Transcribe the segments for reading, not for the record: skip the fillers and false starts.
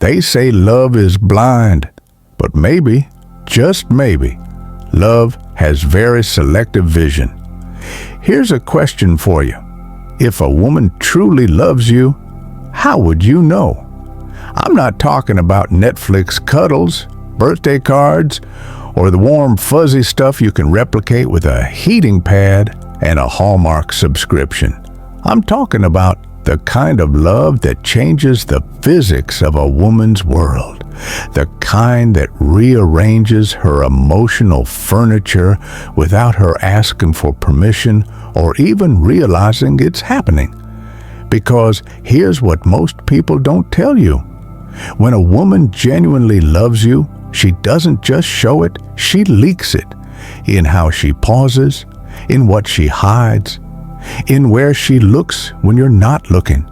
They say love is blind, but maybe, just maybe, love has very selective vision. Here's a question for you. If a woman truly loves you, how would you know? I'm not talking about Netflix cuddles, birthday cards, or the warm fuzzy stuff you can replicate with a heating pad and a Hallmark subscription. I'm talking about the kind of love that changes the physics of a woman's world, the kind that rearranges her emotional furniture without her asking for permission or even realizing it's happening. Because here's what most people don't tell you. When a woman genuinely loves you, she doesn't just show it, she leaks it. In how she pauses, in what she hides, in where she looks when you're not looking.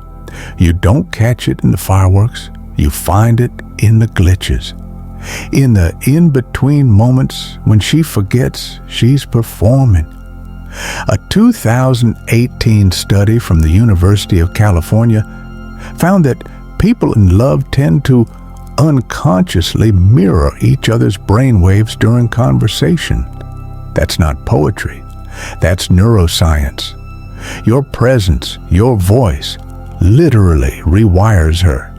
You don't catch it in the fireworks, you find it in the glitches. In the in-between moments when she forgets she's performing. A 2018 study from the University of California found that people in love tend to unconsciously mirror each other's brainwaves during conversation. That's not poetry. That's neuroscience. Your presence, your voice, literally rewires her.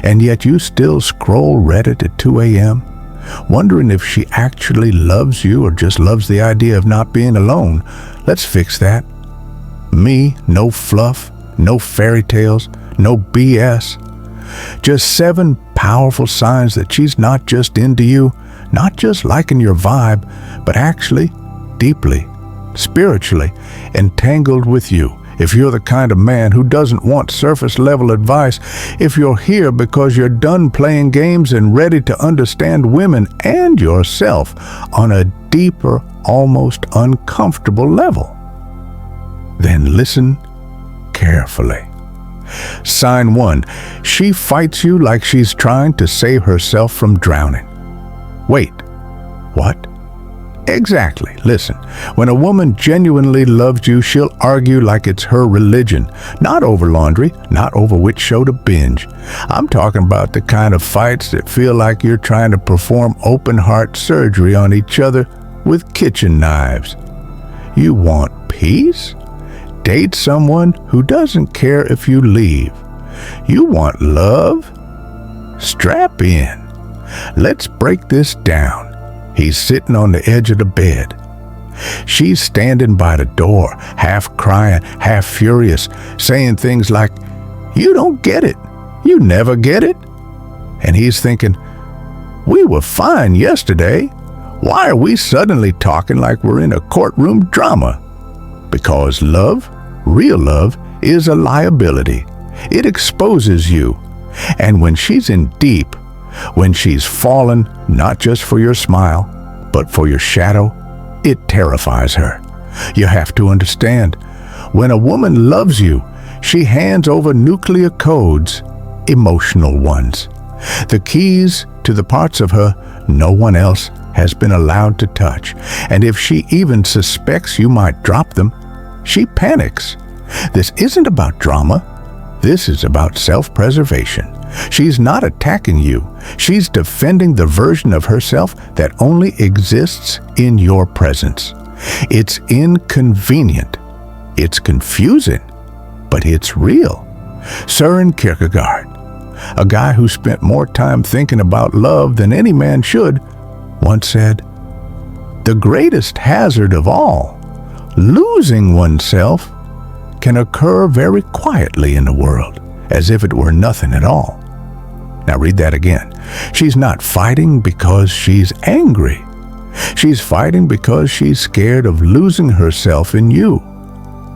And yet you still scroll Reddit at 2 a.m., wondering if she actually loves you or just loves the idea of not being alone. Let's fix that. Me, no fluff, no fairy tales, no BS. Just 7 powerful signs that she's not just into you, not just liking your vibe, but actually deeply, spiritually entangled with you. If you're the kind of man who doesn't want surface-level advice, if you're here because you're done playing games and ready to understand women and yourself on a deeper, almost uncomfortable level, then listen carefully. Sign 1. She fights you like she's trying to save herself from drowning. Wait, what? Exactly. Listen, when a woman genuinely loves you, she'll argue like it's her religion. Not over laundry, not over which show to binge. I'm talking about the kind of fights that feel like you're trying to perform open heart surgery on each other with kitchen knives. You want peace? Date someone who doesn't care if you leave. You want love? Strap in. Let's break this down. He's sitting on the edge of the bed. She's standing by the door, half crying, half furious, saying things like, "You don't get it. You never get it." And he's thinking, "We were fine yesterday. Why are we suddenly talking like we're in a courtroom drama?" Because love, real love, is a liability. It exposes you. And when she's in deep, when she's fallen, not just for your smile, but for your shadow, it terrifies her. You have to understand, when a woman loves you, she hands over nuclear codes, emotional ones. The keys to the parts of her no one else has been allowed to touch. And if she even suspects you might drop them, she panics. This isn't about drama. This is about self-preservation. She's not attacking you. She's defending the version of herself that only exists in your presence. It's inconvenient. It's confusing, but it's real. Søren Kierkegaard, a guy who spent more time thinking about love than any man should, once said, "The greatest hazard of all, losing oneself, can occur very quietly in the world, as if it were nothing at all." Now read that again. She's not fighting because she's angry. She's fighting because she's scared of losing herself in you.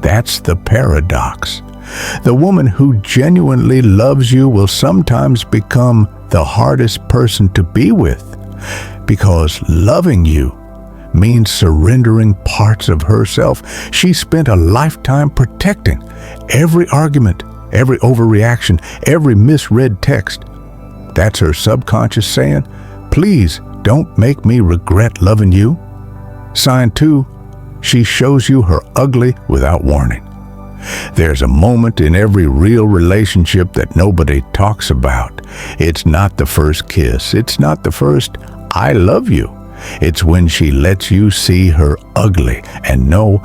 That's the paradox. The woman who genuinely loves you will sometimes become the hardest person to be with, because loving you means surrendering parts of herself she spent a lifetime protecting. Every argument, every overreaction, every misread text. That's her subconscious saying, "Please don't make me regret loving you." Sign 2, she shows you her ugly without warning. There's a moment in every real relationship that nobody talks about. It's not the first kiss. It's not the first "I love you." It's when she lets you see her ugly. And no,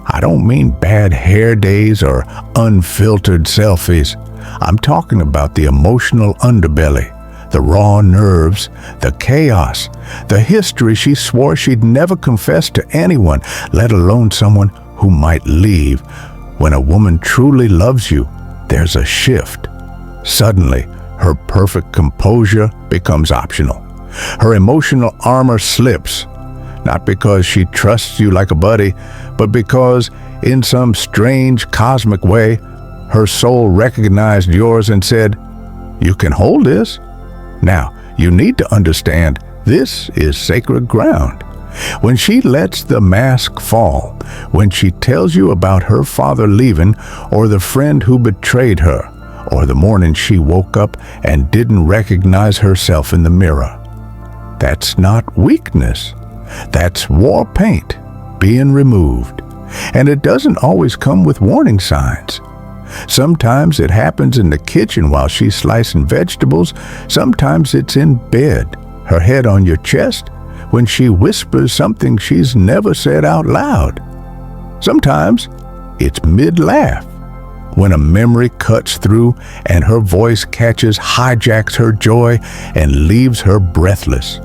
I don't mean bad hair days or unfiltered selfies. I'm talking about the emotional underbelly, the raw nerves, the chaos, the history she swore she'd never confess to anyone, let alone someone who might leave. When a woman truly loves you, there's a shift. Suddenly, her perfect composure becomes optional. Her emotional armor slips, not because she trusts you like a buddy, but because, in some strange cosmic way, her soul recognized yours and said, "You can hold this." Now, you need to understand, this is sacred ground. When she lets the mask fall, when she tells you about her father leaving, or the friend who betrayed her, or the morning she woke up and didn't recognize herself in the mirror, that's not weakness. That's war paint being removed. And it doesn't always come with warning signs. Sometimes it happens in the kitchen while she's slicing vegetables. Sometimes it's in bed, her head on your chest, when she whispers something she's never said out loud. Sometimes it's mid-laugh, when a memory cuts through and her voice hijacks her joy and leaves her breathless.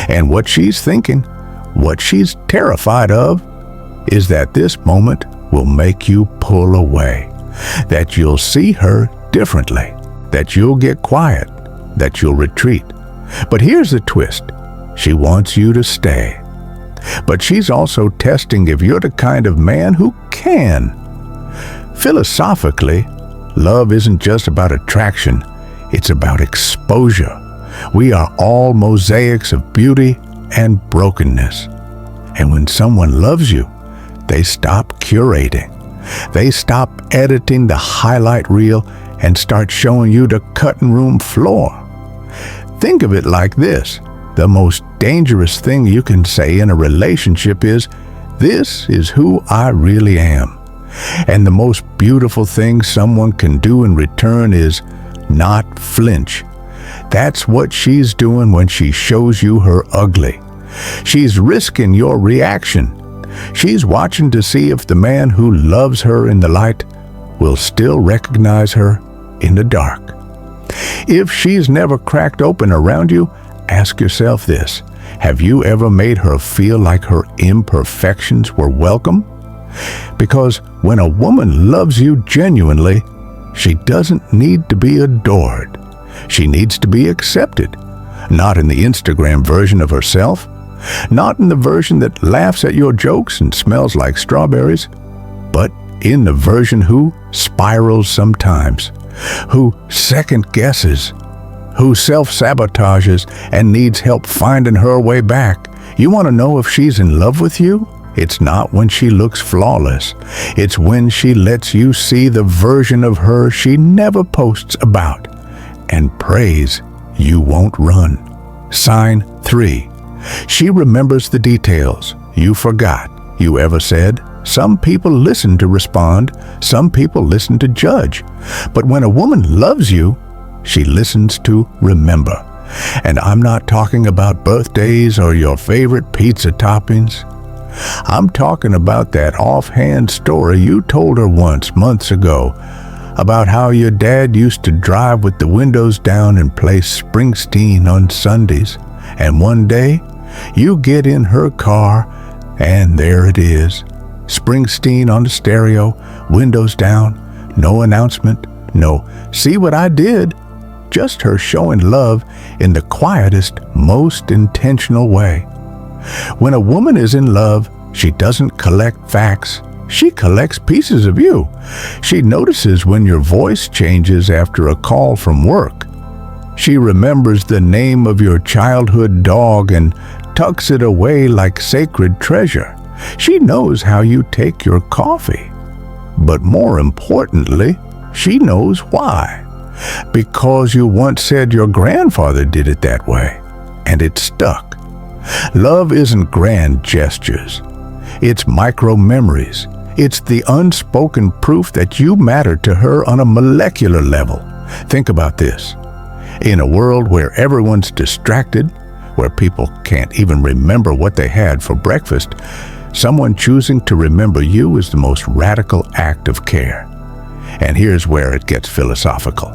And what she's thinking, what she's terrified of, is that this moment will make you pull away, that you'll see her differently, that you'll get quiet, that you'll retreat. But here's the twist. She wants you to stay. But she's also testing if you're the kind of man who can. Philosophically, love isn't just about attraction, it's about exposure. We are all mosaics of beauty and brokenness. And when someone loves you, they stop curating. They stop editing the highlight reel and start showing you the cutting room floor. Think of it like this. The most dangerous thing you can say in a relationship is, "This is who I really am." And the most beautiful thing someone can do in return is not flinch. That's what she's doing when she shows you her ugly. She's risking your reaction. She's watching to see if the man who loves her in the light will still recognize her in the dark. If she's never cracked open around you, ask yourself this: have you ever made her feel like her imperfections were welcome? Because when a woman loves you genuinely, she doesn't need to be adored. She needs to be accepted, not in the Instagram version of herself, not in the version that laughs at your jokes and smells like strawberries, but in the version who spirals sometimes, who second guesses, who self-sabotages and needs help finding her way back. You want to know if she's in love with you? It's not when she looks flawless. It's when she lets you see the version of her she never posts about, and prays you won't run. Sign 3. She remembers the details you forgot you ever said. Some people listen to respond. Some people listen to judge. But when a woman loves you, she listens to remember. And I'm not talking about birthdays or your favorite pizza toppings. I'm talking about that offhand story you told her once, months ago, about how your dad used to drive with the windows down and play Springsteen on Sundays. And one day, you get in her car, and there it is. Springsteen on the stereo, windows down, no announcement, no "see what I did," just her showing love in the quietest, most intentional way. When a woman is in love, she doesn't collect facts. She collects pieces of you. She notices when your voice changes after a call from work. She remembers the name of your childhood dog and tucks it away like sacred treasure. She knows how you take your coffee. But more importantly, she knows why. Because you once said your grandfather did it that way, and it stuck. Love isn't grand gestures. It's micro memories. It's the unspoken proof that you matter to her on a molecular level. Think about this. In a world where everyone's distracted, where people can't even remember what they had for breakfast, someone choosing to remember you is the most radical act of care. And here's where it gets philosophical.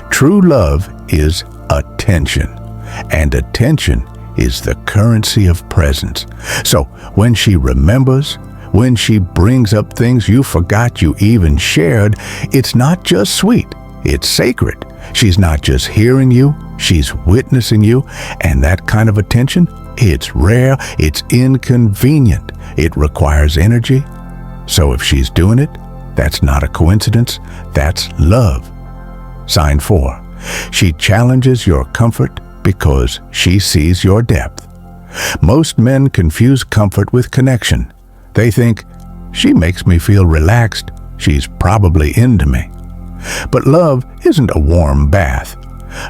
True love is attention, and attention is the currency of presence. So when she remembers, when she brings up things you forgot you even shared, it's not just sweet, it's sacred. She's not just hearing you, she's witnessing you, and that kind of attention, it's rare, it's inconvenient, it requires energy. So if she's doing it, that's not a coincidence, that's love. Sign 4. She challenges your comfort because she sees your depth. Most men confuse comfort with connection. They think, she makes me feel relaxed, she's probably into me. But love isn't a warm bath.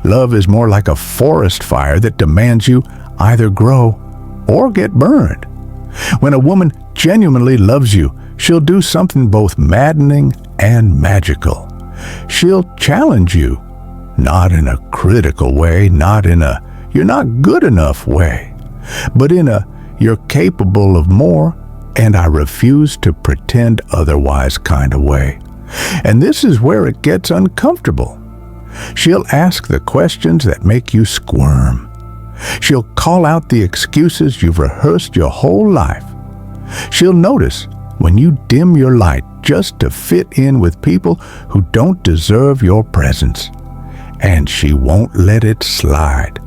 Love is more like a forest fire that demands you either grow or get burned. When a woman genuinely loves you, she'll do something both maddening and magical. She'll challenge you, not in a critical way, not in a you're not good enough way, but in a you're capable of more and I refuse to pretend otherwise kind of way. And this is where it gets uncomfortable. She'll ask the questions that make you squirm. She'll call out the excuses you've rehearsed your whole life. She'll notice when you dim your light just to fit in with people who don't deserve your presence. And she won't let it slide.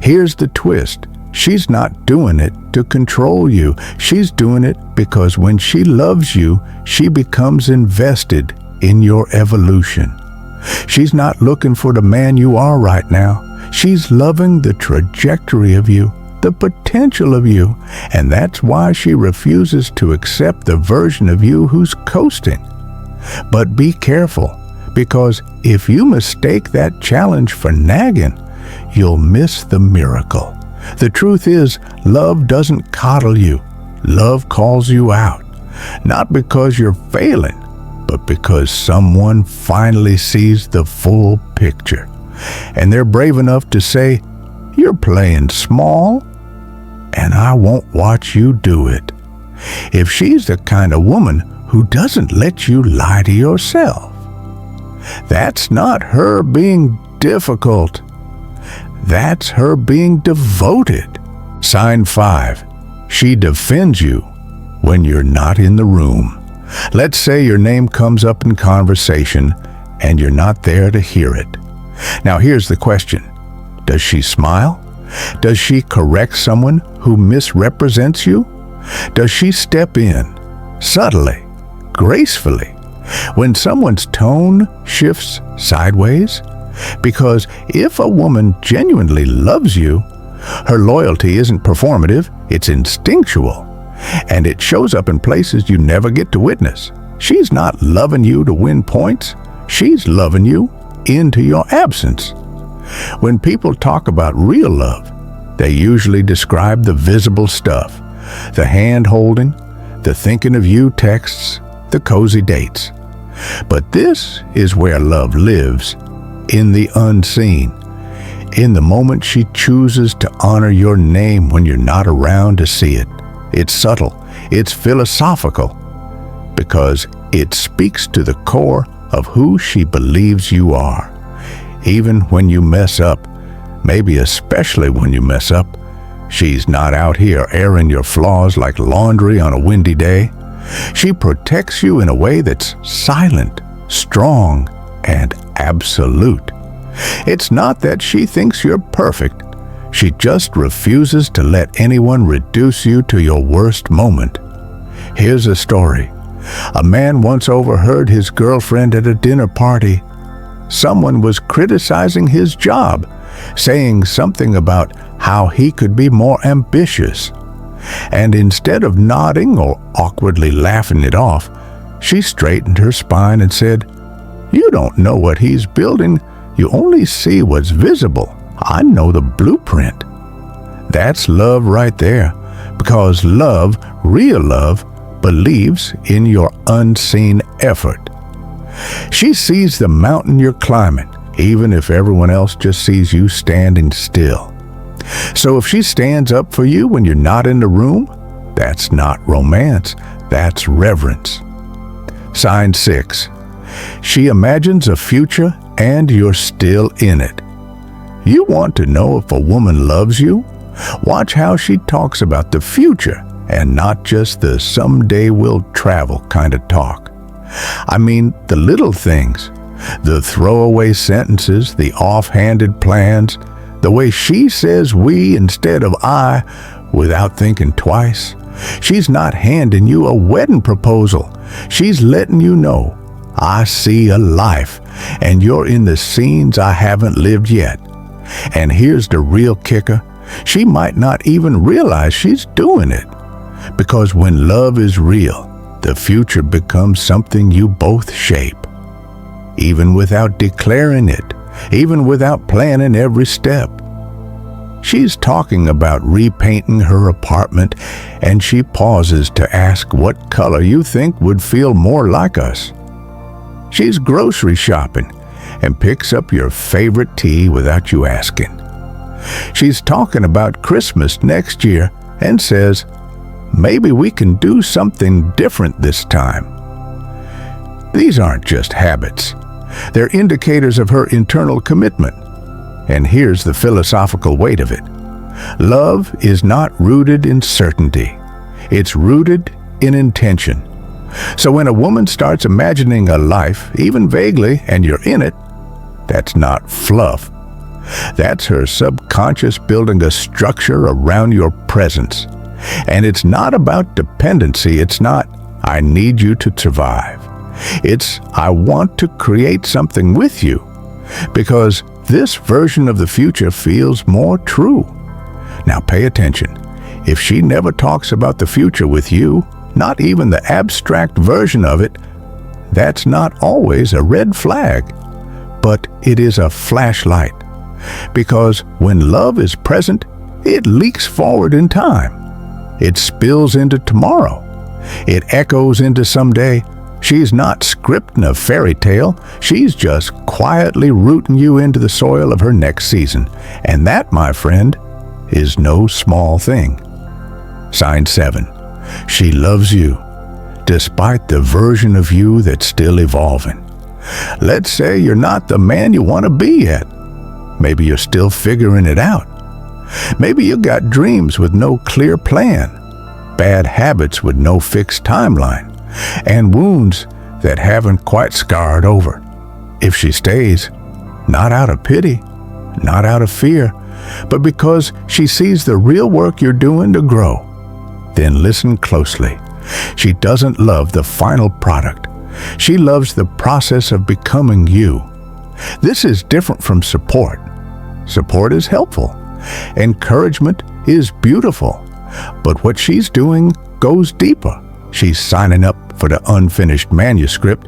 Here's the twist. She's not doing it to control you. She's doing it because when she loves you, she becomes invested in your evolution. She's not looking for the man you are right now. She's loving the trajectory of you, the potential of you, and that's why she refuses to accept the version of you who's coasting. But be careful, because if you mistake that challenge for nagging, you'll miss the miracle. The truth is, love doesn't coddle you. Love calls you out. Not because you're failing, but because someone finally sees the full picture. And they're brave enough to say, you're playing small, and I won't watch you do it. If she's the kind of woman who doesn't let you lie to yourself, that's not her being difficult. That's her being devoted. Sign 5. She defends you when you're not in the room. Let's say your name comes up in conversation and you're not there to hear it. Now here's the question. Does she smile? Does she correct someone who misrepresents you? Does she step in, subtly, gracefully, when someone's tone shifts sideways? Because if a woman genuinely loves you, her loyalty isn't performative, it's instinctual. And it shows up in places you never get to witness. She's not loving you to win points. She's loving you into your absence. When people talk about real love, they usually describe the visible stuff, the hand-holding, the thinking of you texts, the cozy dates. But this is where love lives, in the unseen. In the moment she chooses to honor your name when you're not around to see it. It's subtle, it's philosophical, because it speaks to the core of who she believes you are. Even when you mess up, maybe especially when you mess up, she's not out here airing your flaws like laundry on a windy day. She protects you in a way that's silent, strong, and absolute. It's not that she thinks you're perfect. She just refuses to let anyone reduce you to your worst moment. Here's a story. A man once overheard his girlfriend at a dinner party. Someone was criticizing his job, saying something about how he could be more ambitious. And instead of nodding or awkwardly laughing it off, she straightened her spine and said, "You don't know what he's building. You only see what's visible. I know the blueprint." That's love right there, because love, real love, believes in your unseen effort. She sees the mountain you're climbing, even if everyone else just sees you standing still. So if she stands up for you when you're not in the room, that's not romance, that's reverence. Sign 6. She imagines a future and you're still in it. You want to know if a woman loves you? Watch how she talks about the future and not just the someday we'll travel kind of talk. I mean the little things, the throwaway sentences, the offhanded plans, the way she says we instead of I without thinking twice. She's not handing you a wedding proposal. She's letting you know, I see a life, and you're in the scenes I haven't lived yet. And here's the real kicker. She might not even realize she's doing it. Because when love is real, the future becomes something you both shape. Even without declaring it, even without planning every step. She's talking about repainting her apartment, and she pauses to ask what color you think would feel more like us. She's grocery shopping and picks up your favorite tea without you asking. She's talking about Christmas next year and says, maybe we can do something different this time. These aren't just habits. They're indicators of her internal commitment. And here's the philosophical weight of it. Love is not rooted in certainty. It's rooted in intention. So when a woman starts imagining a life, even vaguely, and you're in it, that's not fluff. That's her subconscious building a structure around your presence. And it's not about dependency. It's not, I need you to survive. It's, I want to create something with you. Because this version of the future feels more true. Now pay attention. If she never talks about the future with you, not even the abstract version of it, that's not always a red flag, but it is a flashlight. Because when love is present, it leaks forward in time. It spills into tomorrow. It echoes into someday. She's not scripting a fairy tale. She's just quietly rooting you into the soil of her next season. And that, my friend, is no small thing. Sign 7. She loves you, despite the version of you that's still evolving. Let's say you're not the man you want to be yet. Maybe you're still figuring it out. Maybe you got dreams with no clear plan, bad habits with no fixed timeline, and wounds that haven't quite scarred over. If she stays, not out of pity, not out of fear, but because she sees the real work you're doing to grow, then listen closely. She doesn't love the final product. She loves the process of becoming you. This is different from support. Support is helpful. Encouragement is beautiful. But what she's doing goes deeper. She's signing up for the unfinished manuscript.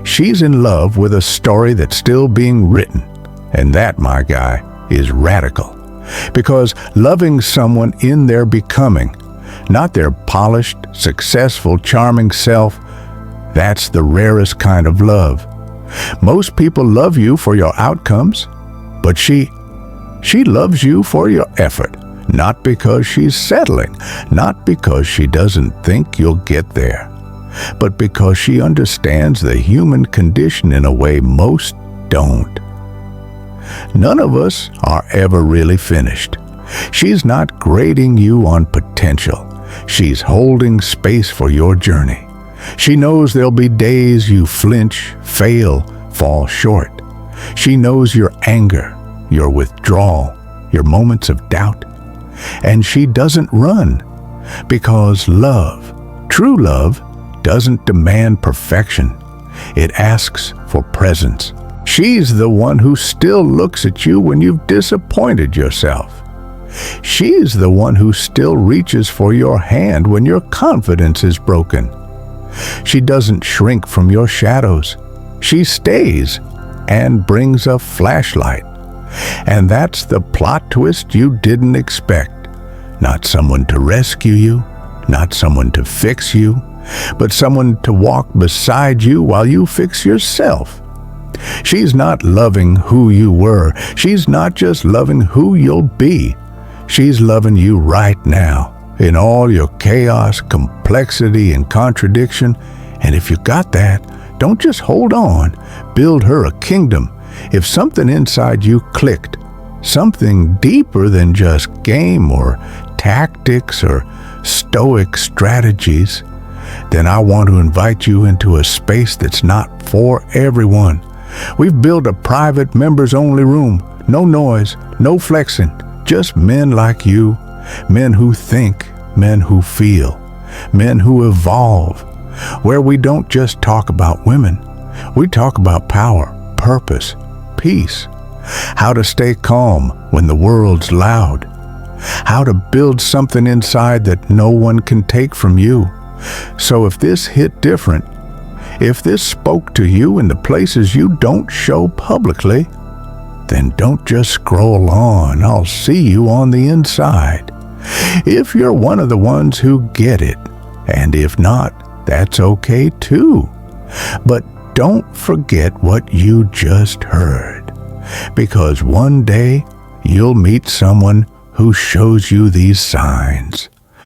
She's in love with a story that's still being written. And that, my guy, is radical. Because loving someone in their becoming, not their polished, successful, charming self, that's the rarest kind of love. Most people love you for your outcomes, but she loves you for your effort, not because she's settling, not because she doesn't think you'll get there, but because she understands the human condition in a way most don't. None of us are ever really finished. She's not grading you on potential. She's holding space for your journey. She knows there'll be days you flinch, fail, fall short. She knows your anger, your withdrawal, your moments of doubt. And she doesn't run, because love, true love, doesn't demand perfection. It asks for presence. She's the one who still looks at you when you've disappointed yourself. She's the one who still reaches for your hand when your confidence is broken. She doesn't shrink from your shadows. She stays and brings a flashlight. And that's the plot twist you didn't expect. Not someone to rescue you, not someone to fix you, but someone to walk beside you while you fix yourself. She's not loving who you were. She's not just loving who you'll be. She's loving you right now, in all your chaos, complexity, and contradiction. And if you got that, don't just hold on. Build her a kingdom. If something inside you clicked, something deeper than just game or tactics or stoic strategies, then I want to invite you into a space that's not for everyone. We've built a private members-only room. No noise, no flexing, just men like you, men who think, men who feel, men who evolve, where we don't just talk about women. We talk about power, purpose, peace, how to stay calm when the world's loud, how to build something inside that no one can take from you. So if this hit different, if this spoke to you in the places you don't show publicly, then don't just scroll on. I'll see you on the inside. If you're one of the ones who get it, and if not, that's okay too. But don't forget what you just heard, because one day you'll meet someone who shows you these signs.